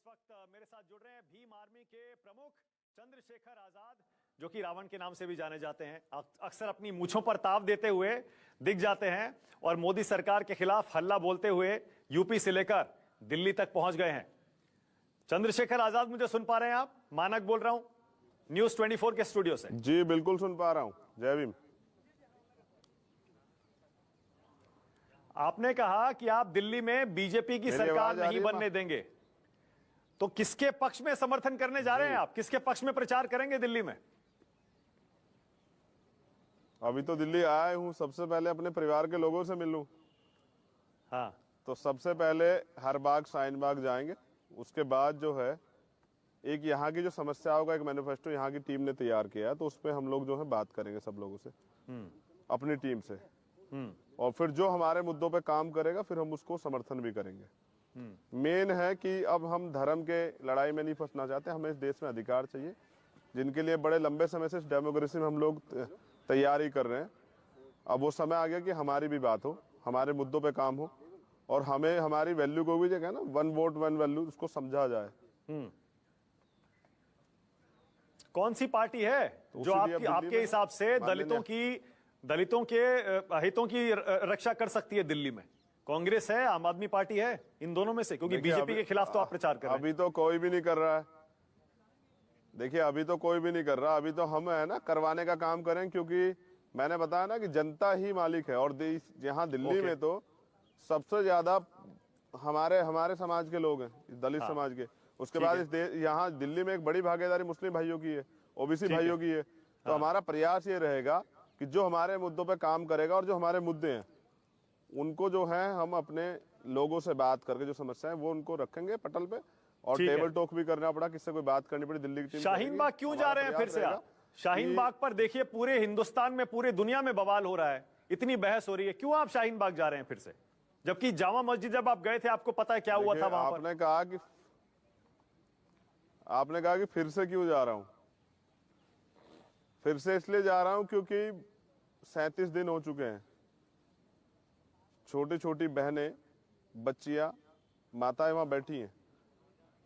वक्त मेरे साथ जुड़ रहे हैं भीम आर्मी के प्रमुख चंद्रशेखर आजाद, जो कि रावण के नाम से भी जाने जाते हैं। अक्सर अपनी मूंछों पर ताव देते हुए दिख जाते हैं और मोदी सरकार के खिलाफ हल्ला बोलते हुए यूपी से लेकर दिल्ली तक पहुंच गए हैं। चंद्रशेखर आजाद, मुझे सुन पा रहे हैं आप? मानक बोल रहा हूं न्यूज 24 के स्टूडियो से। जी बिल्कुल सुन पा रहा हूं। जय भीम। आपने कहा कि आप दिल्ली में बीजेपी की सरकार नहीं बनने देंगे, तो किसके पक्ष में समर्थन करने जा रहे हैं आप? किसके पक्ष में प्रचार करेंगे दिल्ली में? अभी तो दिल्ली आया हूं, सबसे पहले अपने परिवार के लोगों से मिलूं। हाँ, तो सबसे पहले हर बाग शाहीन बाग जाएंगे। उसके बाद जो है एक यहाँ की जो समस्याओं का एक मैनिफेस्टो यहाँ की टीम ने तैयार किया है, तो उस पर हम लोग जो है बात करेंगे सब लोगों से, अपनी टीम से। और फिर जो हमारे मुद्दों पे काम करेगा फिर हम उसको समर्थन भी करेंगे। मेन है कि अब हम धर्म के लड़ाई में नहीं फंसना चाहते, हमें इस देश में अधिकार चाहिए, जिनके लिए बड़े लंबे समय से इस डेमोक्रेसी में हम लोग तैयारी कर रहे हैं। अब वो समय आ गया कि हमारी भी बात हो, हमारे मुद्दों पे काम हो, और हमें हमारी वैल्यू को भी जो है ना, 1 वोट 1 वैल्यू, उसको समझा जाए। कौन सी पार्टी है जो आपके हिसाब से दलितों के हितों की रक्षा कर सकती है दिल्ली में? कांग्रेस है, आम आदमी पार्टी है, इन दोनों में से? क्योंकि बीजेपी के खिलाफ तो आप प्रचार कर रहे हैं। अभी तो कोई भी नहीं कर रहा है। देखिए अभी तो कोई भी नहीं कर रहा, अभी तो हम है ना करवाने का काम करें, क्योंकि मैंने बताया ना कि जनता ही मालिक है। और यहाँ दिल्ली में तो सबसे ज्यादा हमारे समाज के लोग हैं, दलित समाज के। उसके बाद यहाँ दिल्ली में एक बड़ी भागीदारी मुस्लिम भाइयों की है, ओबीसी भाइयों की है। तो हमारा प्रयास ये रहेगा कि जो हमारे मुद्दों पे काम करेगा और जो हमारे मुद्दे हैं उनको जो है हम अपने लोगों से बात करके जो समस्या है वो उनको रखेंगे पटल पे, और टेबल टॉक भी करना पड़ा, किससे कोई बात करनी पड़ी। दिल्ली की टीम शाहीन बाग क्यों जा रहे हैं फिर से आप? शाहीन बाग पर देखिए पूरे हिंदुस्तान में, पूरे दुनिया में बवाल हो रहा है, इतनी बहस हो रही है, क्यों आप शाहीन बाग जा रहे हैं फिर से? जबकि जामा मस्जिद जब आप गए थे आपको पता है क्या हुआ था वहां पर? आपने कहा कि फिर से क्यों जा रहा हूं? फिर से इसलिए जा रहा हूं क्योंकि 37 दिन हो चुके हैं। छोटी छोटी बहनें, बच्चियां, माताएं वहां बैठी हैं,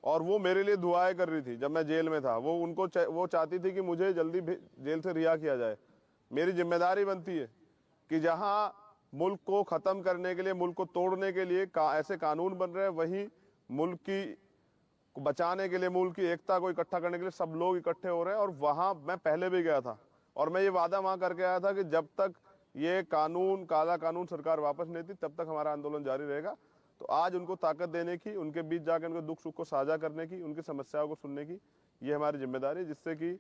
और वो मेरे लिए दुआएं कर रही थी जब मैं जेल में था। वो चाहती थी कि मुझे जल्दी जेल से रिहा किया जाए। मेरी जिम्मेदारी बनती है कि जहां मुल्क को खत्म करने के लिए, मुल्क को तोड़ने के लिए ऐसे कानून बन रहे हैं, वहीं मुल्क की बचाने के लिए, मुल्क की एकता को इकट्ठा करने के लिए सब लोग इकट्ठे हो रहे हैं। और वहां मैं पहले भी गया था और मैं ये वादा वहां करके आया था कि जब तक ये कानून, काला कानून सरकार वापस नहीं लेती तब तक हमारा आंदोलन जारी रहेगा। तो आज उनको ताकत देने की, उनके बीच जाकर उनके दुख सुख को साझा करने की, उनकी समस्याओं को सुनने की, ये हमारी जिम्मेदारी है, जिससे कि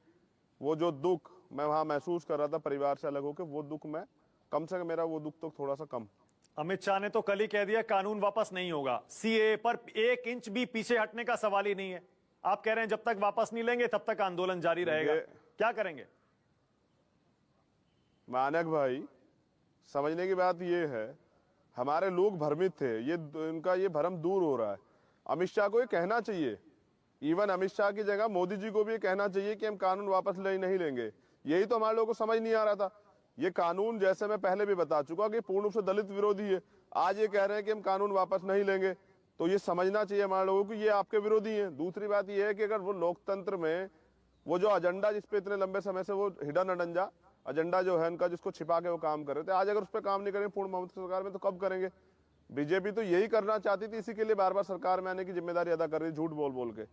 वो जो दुख मैं वहां महसूस कर रहा था परिवार से अलग होकर, वो दुख मैं कम से कम, मेरा वो दुख तो थोड़ा सा कम। अमित शाह ने तो कल ही कह दिया कानून वापस नहीं होगा, सीएए पर 1 इंच भी पीछे हटने का सवाल ही नहीं है। आप कह रहे हैं जब तक वापस नहीं लेंगे तब तक आंदोलन जारी रहेगा। क्या करेंगे? मानक भाई, समझने की बात ये है, हमारे लोग भ्रमित थे, उनका ये भ्रम दूर हो रहा है। अमित शाह को ये कहना चाहिए, इवन अमित शाह की जगह मोदी जी को भी ये कहना चाहिए कि हम कानून वापस नहीं लेंगे। यही तो हमारे लोगों को समझ नहीं आ रहा था। ये कानून, जैसे मैं पहले भी बता चुका कि पूर्ण रूप से दलित विरोधी है। आज ये कह रहे हैं कि हम कानून वापस नहीं लेंगे, तो ये समझना चाहिए हमारे लोगों को ये आपके विरोधी हैं। दूसरी बात ये है कि अगर वो लोकतंत्र में वो जो एजेंडा, जिसपे इतने लंबे समय से वो हिडन एजेंडा जो है उनका, जिसको छिपा के वो काम कर रहे थे, आज अगर उस पर काम नहीं करेंगे पूर्ण बहुमत सरकार में, तो कब करेंगे? बीजेपी तो यही करना चाहती थी, इसी के लिए बार बार सरकार में आने की जिम्मेदारी अदा कर रही, झूठ बोल के।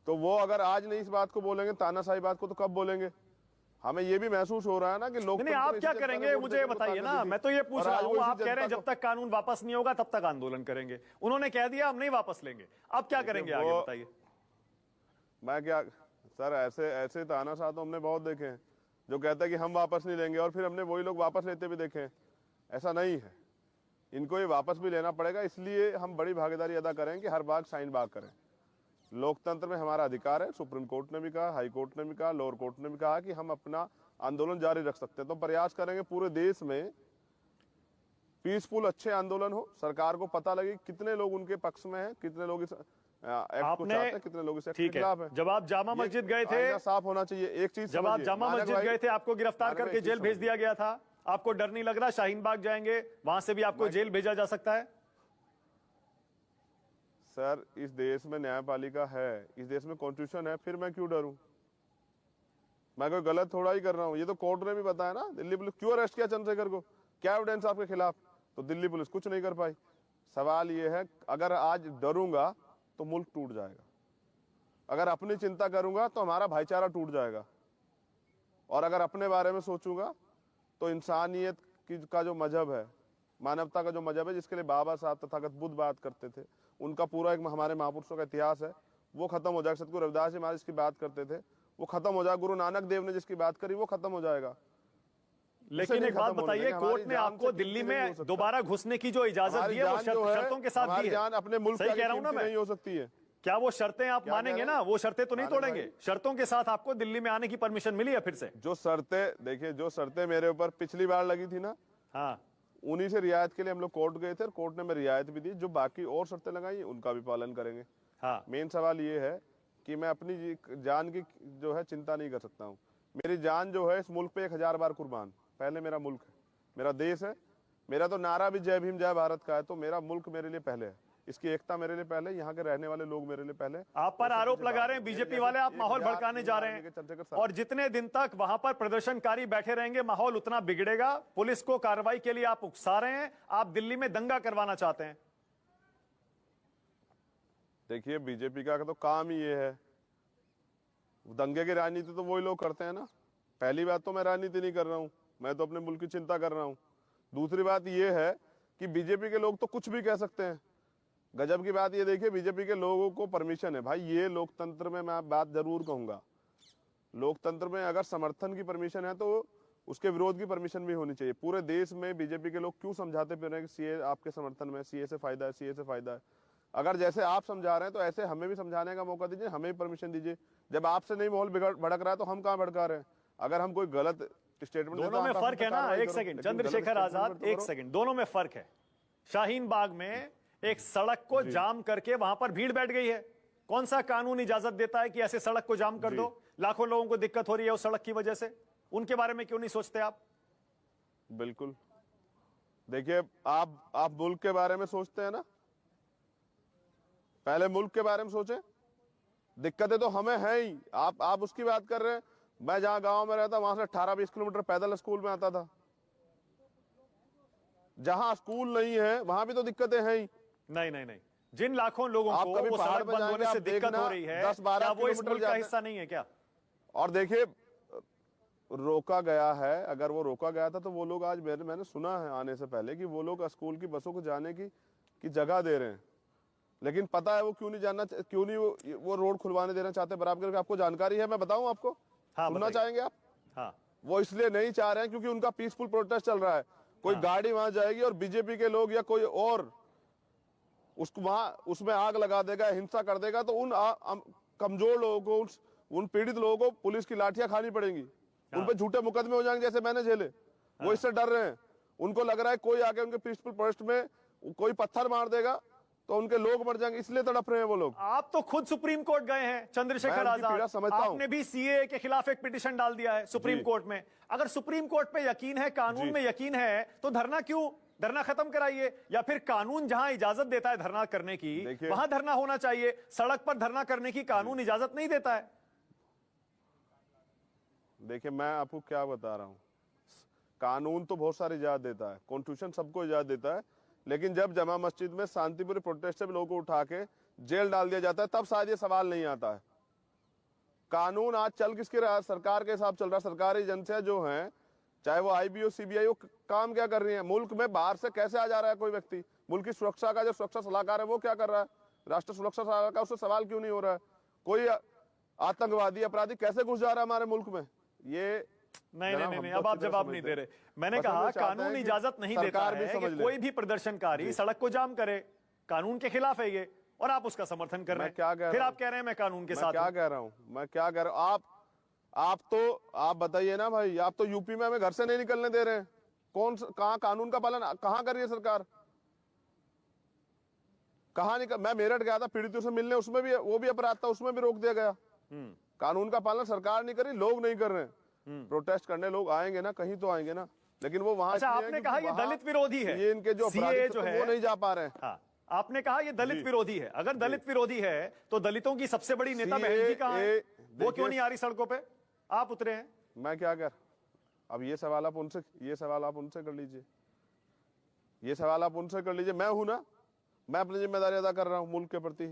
तो वो अगर आज नहीं इस बात को बोलेंगे, तानाशाही बात को, तो कब बोलेंगे? हमें ये भी महसूस हो रहा है ना कि लोग नहीं, आप क्या करेंगे मुझे बताइए ना। मैं तो ये पूछ रहा हूँ, आप कह रहे हैं जब तक कानून वापस नहीं होगा तब तक आंदोलन करेंगे। उन्होंने कह दिया हम नहीं वापस लेंगे, अब क्या करेंगे आगे बताइए? मैं क्या सर, ऐसे तानाशाह तो हमने बहुत देखे हैं जो कहता है कि हम वापस नहीं लेंगे, और फिर हमने वही लोग वापस लेते भी देखे हैं। ऐसा नहीं है, इनको ये वापस भी लेना पड़ेगा। इसलिए हम बड़ी भागीदारी अदा करें कि हर बाग शाहीन बाग करें। लोकतंत्र में हमारा अधिकार है, सुप्रीम कोर्ट ने भी कहा, हाई कोर्ट ने भी कहा, लोअर कोर्ट ने भी कहा कि हम अपना आंदोलन जारी रख सकते हैं। तो प्रयास करेंगे पूरे देश में पीसफुल अच्छे आंदोलन हो, सरकार को पता लगे कितने लोग उनके पक्ष में हैं, कितने लोग इस एक्ट को चाहते हैं, कितने लोग इस एक्ट के खिलाफ हैं। जब आप जामा मस्जिद गए थे, साफ होना चाहिए एक चीज। जब आप जामा मस्जिद गए थे आपको गिरफ्तार करके जेल भेज दिया गया था। आपको डर नहीं लग रहा शाहीन बाग जाएंगे वहां से भी आपको जेल भेजा जा सकता है? सर इस देश में न्यायपालिका है, इस देश में कॉन्स्टिट्यूशन है, फिर मैं क्यों डरूं? मैं कोई गलत थोड़ा ही कर रहा हूं। ये तो कोर्ट ने भी बताया ना, दिल्ली पुलिस क्यों अरेस्ट किया चंद्रशेखर को, क्या एविडेंस आपके खिलाफ, तो दिल्ली पुलिस कुछ नहीं कर पाई। सवाल ये है, अगर आज डरूंगा तो मुल्क टूट जाएगा, अगर अपनी चिंता करूंगा तो हमारा भाईचारा टूट जाएगा, और अगर अपने बारे में सोचूंगा तो इंसानियत का जो मजहब है, मानवता का जो मजहब है, जिसके लिए बाबा साहब तथागत बुद्ध बात करते थे, उनका पूरा एक हमारे महापुरुषों का इतिहास है, वो खत्म हो जाएगा। सतगुरु रविदास जी महाराज जिसकी बात करते थे वो खत्म हो जाएगा, गुरु नानक देव ने जिसकी बात करी वो खत्म हो जाएगा। लेकिन एक बात बताइए, कोर्ट ने आपको दिल्ली में दोबारा घुसने की जो इजाजत दी है वो शर्तों के साथ दी है। जान अपने मुल्क सही कह रहा हूं ना मैं? नहीं हो सकती है। क्या वो शर्तें आप मानेंगे ना? वो शर्तें तो नहीं तोड़ेंगे? शर्तों के साथ आपको दिल्ली में आने की परमिशन मिली है फिर से? जो शर्तें, देखिए जो शर्तें मेरे ऊपर पिछली बार लगी थी ना, हाँ, उन्हीं से रियायत के लिए हम लोग कोर्ट गए थे और कोर्ट ने हमें रियायत भी दी। जो बाकी और शर्तें लगाई उनका भी पालन करेंगे। हाँ, मेन सवाल ये है कि मैं अपनी जान की जो है चिंता नहीं कर सकता हूँ। मेरी जान जो है इस मुल्क पे 1000 बार कुर्बान। पहले मेरा मुल्क है, मेरा देश है, मेरा तो नारा भी जय भीम जय भारत का है, तो मेरा मुल्क मेरे लिए पहले है, इसकी एकता मेरे लिए पहले, यहाँ के रहने वाले लोग मेरे लिए पहले। आप पर आरोप लगा रहे हैं बीजेपी वाले, आप माहौल भड़काने जा रहे हैं, और जितने दिन तक वहां पर प्रदर्शनकारी बैठे रहेंगे माहौल उतना बिगड़ेगा। पुलिस को कार्रवाई के लिए आप उकसा रहे हैं, आप दिल्ली में दंगा करवाना चाहते हैं। देखिए बीजेपी का तो काम ही ये है, दंगे की राजनीति तो वही लोग करते हैं ना। पहली बात तो मैं राजनीति नहीं कर रहा हूँ, मैं तो अपने मुल्क की चिंता कर रहा हूँ। दूसरी बात ये है कि बीजेपी के लोग तो कुछ भी कह सकते हैं। गजब की बात ये देखिए, बीजेपी के लोगों को परमिशन है। भाई ये लोकतंत्र में मैं बात जरूर कहूंगा, लोकतंत्र में अगर समर्थन की परमिशन है तो उसके विरोध की परमिशन भी होनी चाहिए। पूरे देश में बीजेपी के लोग क्यों समझाते फिर रहे हैं कि सीए आपके समर्थन में, सीए से फायदा है, सीए से फायदा है। अगर जैसे आप समझा रहे हैं तो ऐसे हमें भी समझाने का मौका दीजिए, हमें भी परमिशन दीजिए। जब आपसे नहीं माहौल भड़क रहा है तो हम कहाँ भड़का रहे हैं? अगर हम कोई गलत स्टेटमेंट, दोनों में फर्क है ना। एक सेकंड चंद्रशेखर आजाद, एक सेकंड, दोनों में फर्क है। शाहीन बाग में एक सड़क को जाम करके वहां पर भीड़ बैठ गई है। कौन सा कानून इजाजत देता है कि ऐसे सड़क को जाम कर दो? लाखों लोगों को दिक्कत हो रही है उस सड़क की वजह से, उनके बारे में क्यों नहीं सोचते आप? बिल्कुल, देखिए आप मुल्क के बारे में सोचते हैं ना, पहले मुल्क के बारे में सोचें। दिक्कतें तो हमें हैं ही, आप उसकी बात कर रहे हैं। मैं जहां गांव में रहता वहां से 18-20 किलोमीटर पैदल स्कूल में आता था। जहां स्कूल नहीं है वहां भी तो दिक्कतें हैं ही। नहीं, जिन लाखों लोगों आप को कभी वो पहाड़ सड़क पे बंद होने जाएंगे, से आप दिक्कत देखना, हो रही है, 10-12 क्या वो इस किलोमीटर मुल्क का जाते हिस्सा नहीं है क्या? और देखिए रोका गया है, अगर वो रोका गया था तो वो लोग आज मैंने सुना है आने से पहले कि वो लोग स्कूल की बसों को जाने की जगह दे रहे हैं। लेकिन पता है वो क्यों नहीं वो रोड खुलवाने देना चाहते बराबर? आपको जानकारी है? मैं बताऊं आपको? हाँ, सुनना चाहेंगे आप? हाँ, वो इसलिए नहीं चाह रहे हैं क्योंकि उनका पीसफुल प्रोटेस्ट चल रहा है। कोई गाड़ी वहां जाएगी और बीजेपी के लोग या कोई और उसमें आग लगा देगा, हिंसा कर देगा, तो उन कमजोर लोगों को, उन पीड़ित लोगों को पुलिस की लाठियां खानी पड़ेंगी। उन पे झूठे मुकदमे हो जाएंगे जैसे मैंने झेले। वो इससे डर रहे हैं, उनको लग रहा है कोई आके उनके पीसफुल प्रोटेस्ट में कोई पत्थर मार देगा तो उनके लोग मर जाएंगे, इसलिए तड़प रहे हैं वो लोग। आप तो खुद सुप्रीम कोर्ट गए हैं चंद्रशेखर आजाद, आपने भी सीए के खिलाफ एक पिटीशन डाल दिया है सुप्रीम कोर्ट में। अगर सुप्रीम कोर्ट पे यकीन है, कानून में यकीन है, तो धरना क्यों? धरना खत्म कराइए, या फिर कानून जहां इजाजत देता है धरना करने की वहां धरना होना चाहिए। सड़क पर धरना करने की कानून इजाजत नहीं देता है। देखिए मैं आपको क्या बता रहा हूं, कानून तो बहुत सारी इजाजत देता है, कॉन्स्टिट्यूशन सबको इजाजत देता है, लेकिन जब जमा मस्जिद में शांतिपूर्ण प्रोटेस्ट से लोगों को उठा के जेल डाल दिया जाता है तब शायद ये सवाल नहीं आता है। कानून आज चल किसके रहा है? सरकार के हिसाब चल रहा है। सरकारी एजेंसियां जो हैं, चाहे वो आईबी हो, सीबीआई हो, काम क्या कर रही है? मुल्क में बाहर से कैसे आ जा रहा है कोई व्यक्ति? मुल्क की सुरक्षा का जो सुरक्षा सलाहकार है वो क्या कर रहा है? राष्ट्रीय सुरक्षा सलाहकार का उससे सवाल क्यों नहीं हो रहा है? कोई आतंकवादी अपराधी कैसे घुस जा रहा है हमारे मुल्क में? ये नहीं, अब आप जवाब नहीं दे रहे। मैंने कहा कानून इजाजत नहीं देता है कि कोई भी प्रदर्शनकारी सड़क को जाम करे, कानून के खिलाफ है ये, और आप उसका समर्थन कर रहे हैं। फिर आप कह रहे हैं मैं कानून के साथ। क्या कह रहा हूँ मैं? क्या कह रहा हूँ? आप बताइए ना भाई, आप तो यूपी में हमें घर से नहीं निकलने दे रहे हैं। कहाँ कानून का पालन कहाँ कर रही है सरकार? कहाँ निकल? मैं मेरठ गया था पीड़ितों से मिलने, उसमें भी वो भी अपराध था, उसमें भी रोक दिया गया। कानून का पालन सरकार नहीं करी, लोग नहीं कर रहे हैं। प्रोटेस्ट करने लोग आएंगे ना, कहीं तो आएंगे ना, लेकिन वो वहां। अच्छा, आपने कहा ये दलित विरोधी है, ये इनके जो अपराधी जो है वो नहीं जा पा रहे हैं। हाँ, आपने कहा ये दलित विरोधी है। अगर दलित विरोधी है तो दलितों की सबसे बड़ी नेता बहन जी कहां है? वो क्यों नहीं आ रही सड़कों पे? आप उतरे हैं। मैं क्या कर, अब ये सवाल आप उनसे कर लीजिए, ये सवाल आप उनसे कर लीजिए। मैं हूं ना, मैं अपनी जिम्मेदारी अदा कर रहा हूं मुल्क के प्रति।